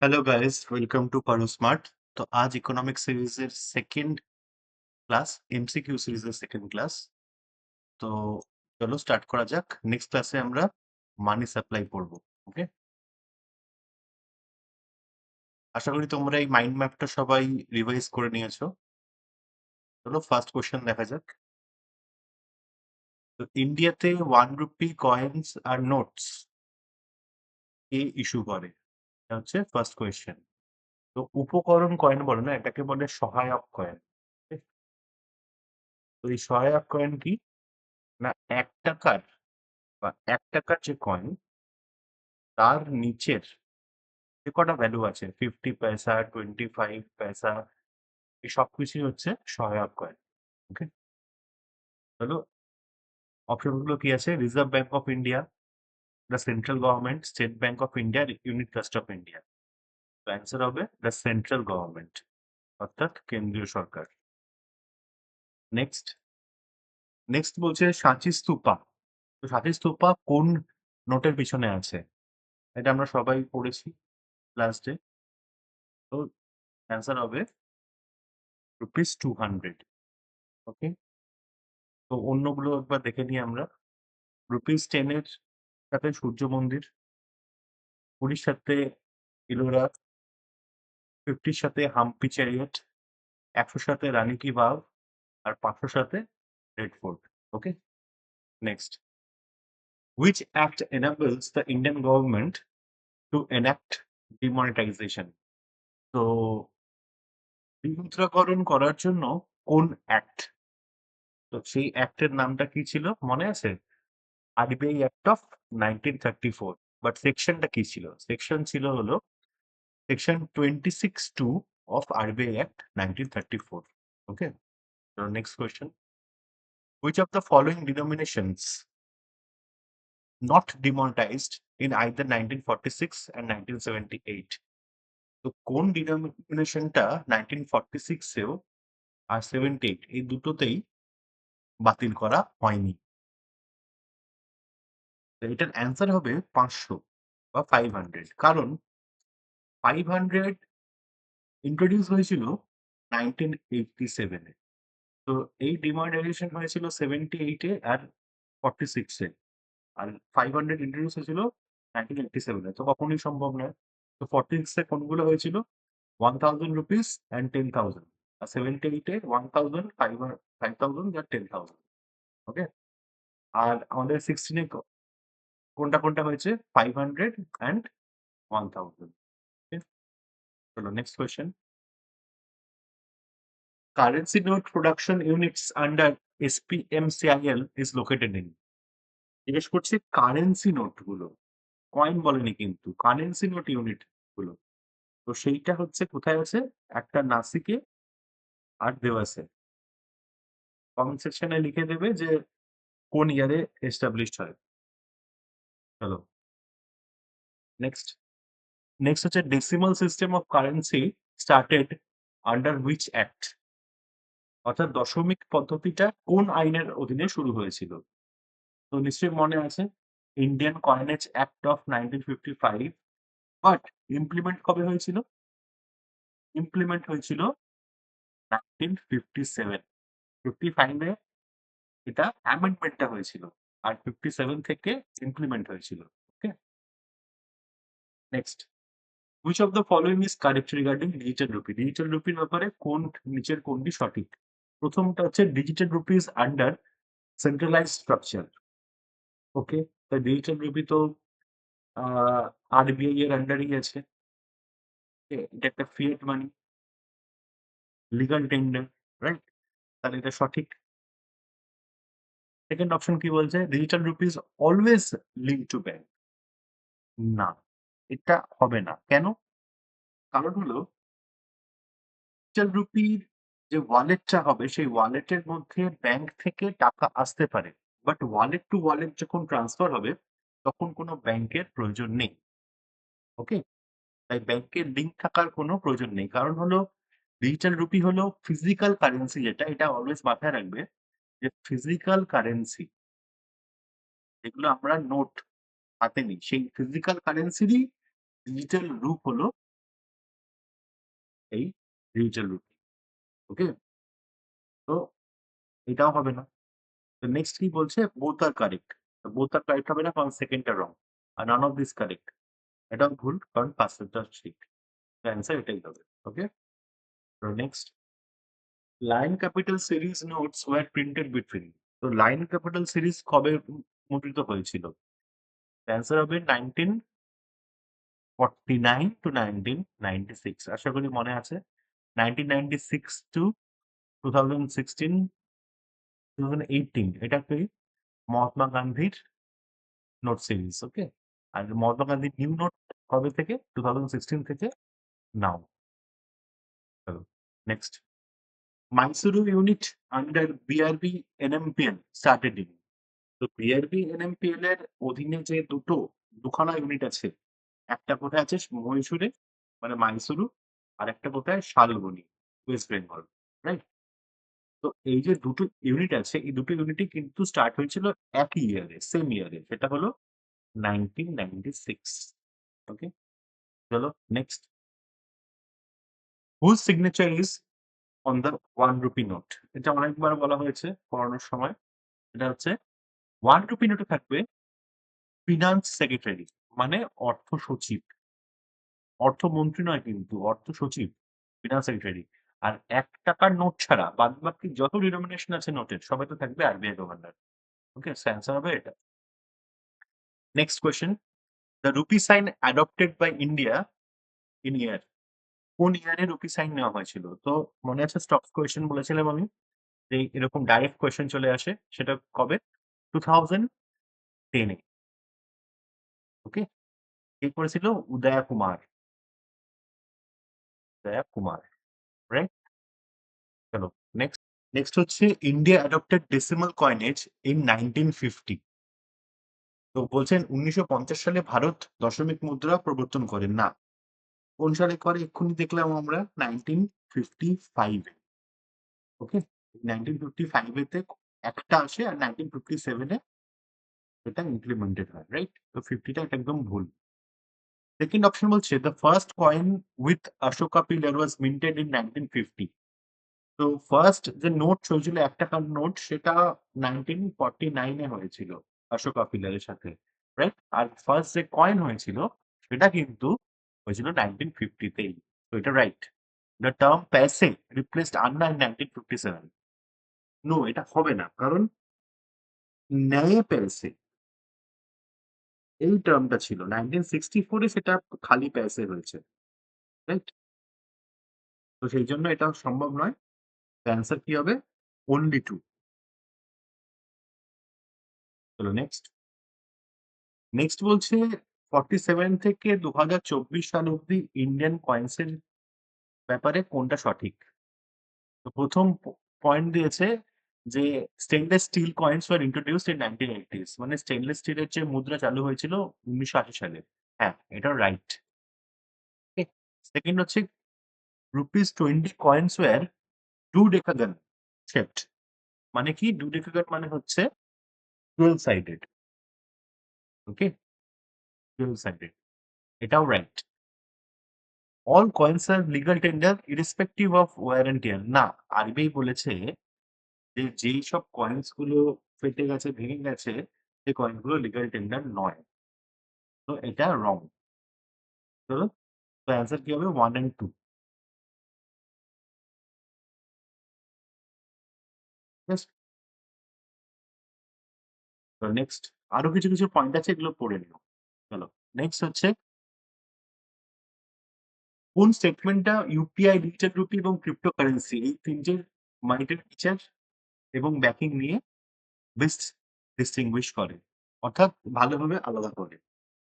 Hello guys, welcome to পারো smart. তো আজ ইকোনমিক সিরিজের সেকেন্ড ক্লাস, এমসিকিউ সিরিজের সেকেন্ড ক্লাস। তো চলো স্টার্ট করা যাক। নেক্সট ক্লাসে আমরা মানি সাপ্লাই পড়বো। ওকে, আশা করি তোমরা এই মাইন্ড ম্যাপটা সবাই রিভাইজ করে নিয়েছো। চলো ফার্স্ট কোশ্চেন দেখা যাক। তো ইন্ডিয়াতে 1 rupee coins are notes K issue করে? এটা হচ্ছে ফার্স্ট কোয়েশ্চেন। তো উপকরণ কয়েন বলে না, এটাকে বলে সহায়ক কয়েন। তো এই সহায়ক কয়েন কি না, 1 টাকার বা 1 টাকার যে কয়েন তার নিচের যে কটা ভ্যালু আছে, 50 পয়সা, 25 পয়সা, এই সবকিছুই হচ্ছে সহায়ক কয়েন। ওকে, চলো অপশনগুলো কি আছে: reserve bank of India, the central government, state bank of India, unit trust of India. তো অ্যান্সার হবে দ্য সেন্ট্রাল গভর্নমেন্ট, অর্থাৎ কেন্দ্রীয় সরকার। নেক্সট নেক্সট বলছে সাঁচি স্তূপা। তো সাঁচি স্তূপা কোন নোটের পিছনে আছে? এটা আমরা সবাই পড়েছি লাস্টে। তো অ্যান্সার হবে রুপিস 200। ওকে, তো অন্যগুলো একবার দেখে নিই আমরা। রুপিস 10-এর সাথে সূর্য মন্দির, 20-র সাথে ইলোরা, 50-র সাথে হাম্পি চ্যারিয়ট, 100-র সাথে রানী কি বাঁধ, আর 500-র সাথে red fort. Okay, next, which act enables the Indian government to enact demonetization? তো বিমুদ্রাকরণ করার জন্য কোন অ্যাক্ট, তো সেই অ্যাক্টের নামটা কি ছিল মনে আছে? RBI act of 1934। বাট সেকশনটা কি ছিল? সেকশন ছিল হলো section 26(2) of RBI Act 1934. Okay. So next question. Which of the following denominations not demonetized in either 1946 and 1978? তো কোন ডিনোমিনেশনটা 1946 এও আর 78 এই দুটোতেই বাতিল করা হয়নি? তো এটার অ্যান্সার হবে 500 বা 500। কারণ 500 ইন্ট্রোডিউস হয়েছিল 1987-এ। তো এই ডিমনিটাইজেশন হয়েছিল 78-এ আর 46-এ। আর 500 ইন্ট্রোডিউস হয়েছিল 1987-এ। তো কখনোই সম্ভব নয়। তো 46-এ কোনগুলো হয়েছিল? 1000 রুপিস অ্যান্ড 10,000। আর 78-এ 1000, 5000 আর 10,000। ওকে, আর আমাদের 16-এ কোনটা কোনটা হয়েছে? 500 অ্যান্ড 1000। ওকে, চলো next question. Currency note production units under SPMCIL is located in? জিজ্ঞেস করছে কারেন্সি নোটগুলো, কয়েন বলেনি কিন্তু, কারেন্সি নোট ইউনিট গুলো। তো সেইটা হচ্ছে কোথায় আছে? একটা নাসিকে আর দেওয়াসে। কমেন্ট সেকশনে লিখে দেবে যে কোন ইয়ারে এস্টাবলিশড হয়। চলো নেক্সট। নেক্সট হচ্ছে decimal system of currency started under which act? অর্থাৎ দশমিক পদ্ধতিটা কোন আইনের অধীনে শুরু হয়েছিল? তো নিশ্চয়ই মনে আছে, Indian coinage act of 1955। But implement কবে হয়েছিল? ইমপ্লিমেন্ট হয়েছিল 1957। 55-এ এটা অ্যামেন্ডমেন্টটা হয়েছিল। আর 57 থেকে ইমপ্লিমেন্ট হয়েছিল। Okay, next. Which of the following is correct regarding digital rupee? Digital রুপির ব্যাপারে কোন নিচের কোনটি সঠিক? প্রথমটা হচ্ছে digital rupee is under centralised structure. Okay, তাই ডিজিটাল রুপি তো আরবিআই এর আন্ডারেই আছে। এটা একটা ফিয়েট মানি, লিগাল টেন্ডার, রাইট? তাহলে এটা সঠিক। সেকেন্ড অপশন কি বলছে? Digital rupee is always link to bank. না, এটা হবে না। কেন? কারণ হলো ডিজিটাল রুপির যে ওয়ালেটটা হবে সেই ওয়ালেটের মধ্যে ব্যাংক থেকে টাকা আসতে পারে, বাট ওয়ালেট টু ওয়ালেট যখন ট্রান্সফার হবে তখন কোনো ব্যাংকের প্রয়োজন নেই। ওকে, তাই ব্যাংকের লিঙ্ক থাকার কোনো প্রয়োজন নেই। কারণ হলো ডিজিটাল রুপি হলো ফিজিক্যাল কারেন্সি, যেটা এটা অলওয়েজ মাথায় রাখবে যে ফিজিক্যাল কারেন্সি যেগুলো আমরা নোট হাতে নিই সেই ফিজিক্যাল কারেন্সিরই ডিজিটাল রূপ হলো এই ডিজিটাল রুপি। ওকে, তো এটাও হবে না। তো নেক্সট কি বলছে, বোথ আর কারেক্ট। বোথ আর কারেক্ট হবে না কারণ সেকেন্ডটা রং, আর নান অফ দিস কারেক্ট, এটাও ভুল কারণ পাঁচটা ঠিক। অ্যান্সার এটাই হবে। ওকে, তো next, line capital series notes were printed between. তো লাইন ক্যাপিটাল সিরিজ কবে মুদ্রিত হয়েছিল? অ্যান্সার হবে 1949 টু 1996। আশা করি মনে আছে। 1996 টু 2016, 2018, এটা কি মহাত্মা গান্ধীর নোট সিরিজ। ওকে, আর মহাত্মা গান্ধীর নিউ নোট কবে থেকে? 2016 থেকে নাও। চলো next, Mysuru unit under BRB NMPL started in. তো বিআরবি এনএমপিএল এর অধীনে যে দুখানা ইউনিট আছে, একটা কোথায় আছে মহীশূরে, মানে মাইসুরু, আর একটা কোথায় শালবনী, ওয়েস্ট বেঙ্গল, রাইট? তো এই যে দুটো ইউনিট আছে, এই দুটো ইউনিটই কিন্তু স্টার্ট হয়েছিল একই ইয়ারে, সেম ইয়ারে, সেটা হলো 1996। ওকে, চলো next, whose signature is on the 1 rupee note. এটা অনেকবার বলা হয়েছে পড়ানোর সময়। এটা হচ্ছে 1 রুপি নোটে থাকবে ফিনান্স সেক্রেটারি, মানে অর্থ সচিব, অর্থমন্ত্রী নয় কিন্তু, অর্থ সচিব, ফিনান্স সেক্রেটারি। আর 1 টাকার নোট ছাড়া বাদ বাকি যত ডিনোমিনেশন আছে নোটের, সবাই তো থাকবে আরবিআই গভর্নর। ওকে, অ্যান্সার হবে এটা। Next question, the rupee sign adopted by India in year. কোন ইয়ারে রুপি সাইন নেওয়া হয়েছিল? তো মনে আছে স্টক কোয়েশ্চেন বলেছিলাম আমি, যে এরকম ডাইরেক্ট কোয়েশ্চেন চলে আসে, সেটা কবে? 2010-এ। ওকে, কে করেছিল? উদয়া কুমার, উদয়া কুমার, রাইট? চলো নেক্সট, নেক্সট হচ্ছে India adopted decimal coinage in 1950। তো বলছেন 1950 সালে ভারত দশমিক মুদ্রা প্রবর্তন করেন না। কোন সালে করে? এক্ষুনি দেখলাম আমরা 1955-এ। ওকে, 1955-এতে একটা আসে, আর 1957-এ এটা ইমপ্লিমেন্টেড হয়, রাইট? তো 50টা এটা একদম ভুল। সেকেন্ড অপশন বলছে the first coin with Ashoka pillar was minted in 1950। তো ফার্স্ট যে নোট চলছিল 1 টাকার নোট, সেটা 1949-এ হয়েছিল অশোকা পিলারের সাথে, রাইট? আর ফার্স্ট যে কয়েন হয়েছিল সেটা কিন্তু হয়েছিল 1950-তেই। তো এটা right. The term প্যাসে replaced Anna in 1957। No, এটা হবে না, কারণ ন্যায় প্যাসে এই টার্মটা ছিল 1964-এ, সেটা খালি প্যাসে হয়েছে, রাইট? তো সেই জন্য এটা সম্ভব নয়। অ্যান্সার কি হবে? Only two. চলো নেক্সট, নেক্সট বলছে 47 থেকে 2024 সাল অব্দি ইন্ডিয়ান কয়েন্সের ব্যাপারে কোনটা সঠিক? তো প্রথম পয়েন্ট দিয়েছে যে stainless steel coins were introduced in 1980s, মানে স্টেনলেস স্টিলের যে মুদ্রা চালু হয়েছিল 1980 সালে। হ্যাঁ, এটা রাইট। সেকেন্ড হচ্ছে rupees 20 coins were dodecagon shaped. মানে কি? ডুডেকাগন মানে হচ্ছে 12 সাইডেড। ওকে, 12 সাইডেড, এটাও right. All coins are legal tender irrespective of wear and tear. না, আরবিআই বলেছে যে যেই সব কয়েন্স গুলো ফেটে গেছে, ভেঙে গেছে, সেই কয়েন গুলো লিগাল টেন্ডার নয়। তো এটা রং। চলো, তো অ্যান্সার কি হবে? 1 and 2। তো নেক্সট, আরো কিছু কিছু পয়েন্ট আছে, এগুলো পড়ে নিও। চলো নেক্সট হচ্ছে, কোন স্টেটমেন্টটা ইউপিআই, ডিজিটাল রুপি এবং ক্রিপ্টোকারেন্সি এই তিনটের মার্কেট ফিচার এবং ব্যাকিং নিয়ে বেস্ট ডিস্টিংগুইশ করে, অর্থাৎ ভালোভাবে আলাদা করে।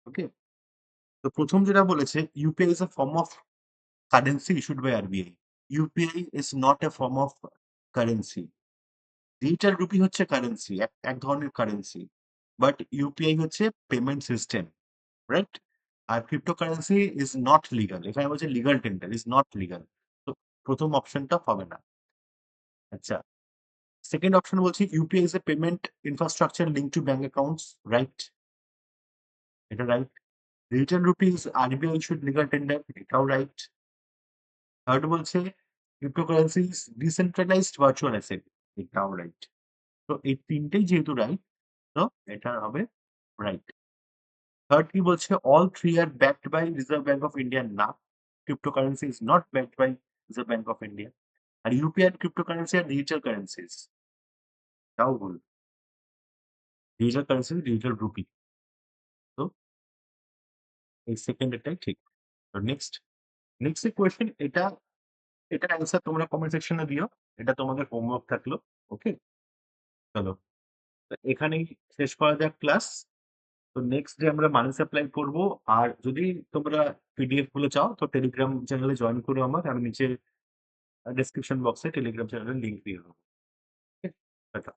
ওকে, তো প্রথম যেটা বলেছে, UPI is a form of currency issued by RBI. UPI is not a form of currency. Digital rupee হচ্ছে কারেন্সি, এক এক ধরনের কারেন্সি, বাট ইউপিআই হচ্ছে পেমেন্ট সিস্টেম, রাইট? আর ক্রিপ্টোকারেন্সি ইজ নট লিগাল। এখানে বলছে legal tender is not legal. তো প্রথম অপশনটা হবে না। আচ্ছা, সেকেন্ড অপশন বলছে UPI is a payment infrastructure link to bank accounts, right? এটা right. Digital rupee is RBI issued legal tender, এটাও রাইট। থার্ড বলছে cryptocurrency is decentralised virtual asset, এটাও রাইট। তো এই তিনটেই যেহেতু রাইট, তো এটা হবে রাইট। থার্ড কি বলছে, all three are backed by Reserve Bank of India, না, cryptocurrency is not backed by Reserve Bank of India. আর ইউপিআই আর ক্রিপ্টোকারেন্সি আর ডিজিটাল কারেন্সিজ, তাও ভুল। Digital currency digital rupee. তো এই সেকেন্ড এটাই ঠিক। তো নেক্সট নেক্সট কোয়েশ্চেন, এটার অ্যান্সার তোমরা কমেন্ট সেকশনে দিও, এটা তোমাদের হোমওয়ার্ক থাকলো। ওকে, চলো, তো এখানেই শেষ করা যাক ক্লাস। তো নেক্সট ডে আমরা মানি সাপ্লাই করবো। আর যদি তোমরা পিডিএফ গুলো চাও তো টেলিগ্রাম চ্যানেলে জয়েন করো আমার, আমি নিচে ডেসক্রিপশন বক্সে টেলিগ্রাম চ্যানেলের লিঙ্ক দিয়ে দেবো। ঠিক আছে?